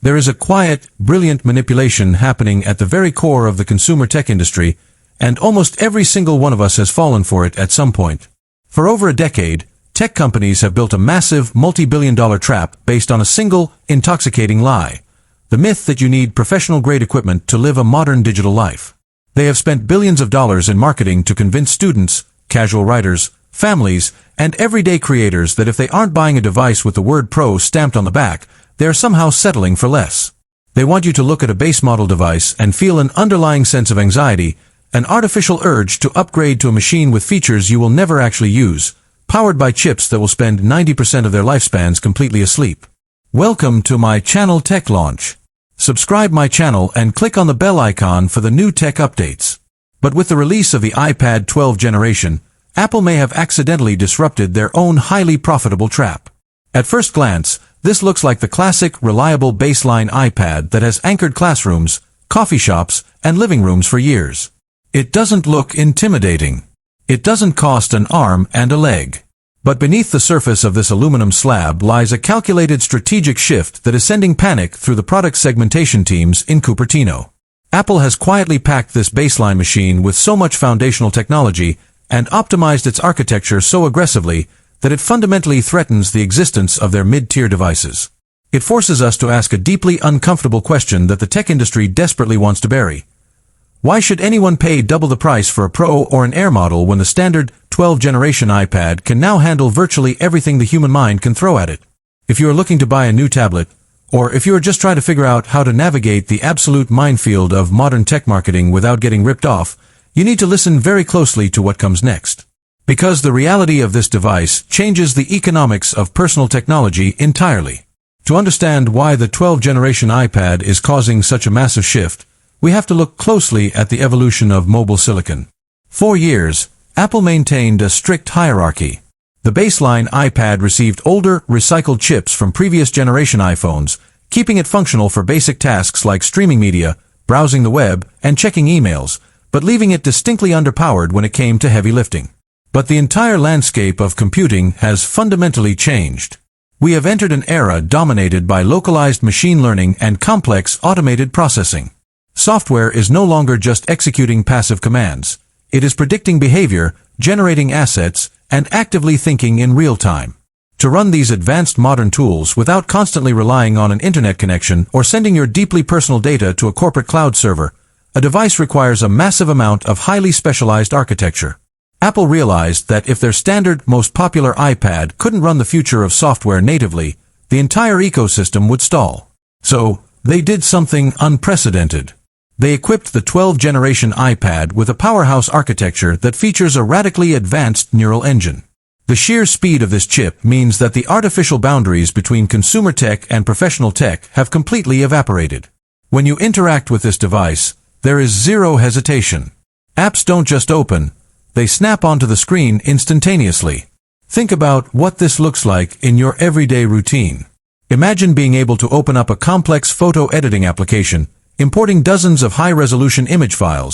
There is a quiet, brilliant manipulation happening at the very core of the consumer tech industry, and almost every single one of us has fallen for it at some point. For over a decade, tech companies have built a massive, multi-billion-dollar trap based on a single, intoxicating lie: the myth that you need professional-grade equipment to live a modern digital life. They have spent billions of dollars in marketing to convince students, casual writers, families, and everyday creators that if they aren't buying a device with the word Pro stamped on the back, they are somehow settling for less. They want you to look at a base model device and feel an underlying sense of anxiety, an artificial urge to upgrade to a machine with features you will never actually use, powered by chips that will spend 90% of their lifespans completely asleep. Welcome to my channel Tech Launch. Subscribe my channel and click on the bell icon for the new tech updates. But with the release of the iPad 12 generation, Apple may have accidentally disrupted their own highly profitable trap. At first glance, this looks like the classic, reliable baseline iPad that has anchored classrooms, coffee shops, and living rooms for years. It doesn't look intimidating. It doesn't cost an arm and a leg. But beneath the surface of this aluminum slab lies a calculated strategic shift that is sending panic through the product segmentation teams in Cupertino. Apple has quietly packed this baseline machine with so much foundational technology and optimized its architecture so aggressively that it fundamentally threatens the existence of their mid-tier devices. It forces us to ask a deeply uncomfortable question that the tech industry desperately wants to bury. Why should anyone pay double the price for a Pro or an Air model when the standard 12th generation iPad can now handle virtually everything the human mind can throw at it? If you are looking to buy a new tablet, or if you are just trying to figure out how to navigate the absolute minefield of modern tech marketing without getting ripped off, you need to listen very closely to what comes next. Because the reality of this device changes the economics of personal technology entirely. To understand why the 12th generation iPad is causing such a massive shift, we have to look closely at the evolution of mobile silicon. For years, Apple maintained a strict hierarchy. The baseline iPad received older, recycled chips from previous generation iPhones, keeping it functional for basic tasks like streaming media, browsing the web, and checking emails, but leaving it distinctly underpowered when it came to heavy lifting. But the entire landscape of computing has fundamentally changed. We have entered an era dominated by localized machine learning and complex automated processing. Software is no longer just executing passive commands. It is predicting behavior, generating assets, and actively thinking in real time. To run these advanced modern tools without constantly relying on an internet connection or sending your deeply personal data to a corporate cloud server, a device requires a massive amount of highly specialized architecture. Apple realized that if their standard, most popular iPad couldn't run the future of software natively, the entire ecosystem would stall. So, they did something unprecedented. They equipped the 12th generation iPad with a powerhouse architecture that features a radically advanced neural engine. The sheer speed of this chip means that the artificial boundaries between consumer tech and professional tech have completely evaporated. When you interact with this device, there is zero hesitation. Apps don't just open, they snap onto the screen instantaneously. Think about what this looks like in your everyday routine. Imagine being able to open up a complex photo editing application, importing dozens of high-resolution image files,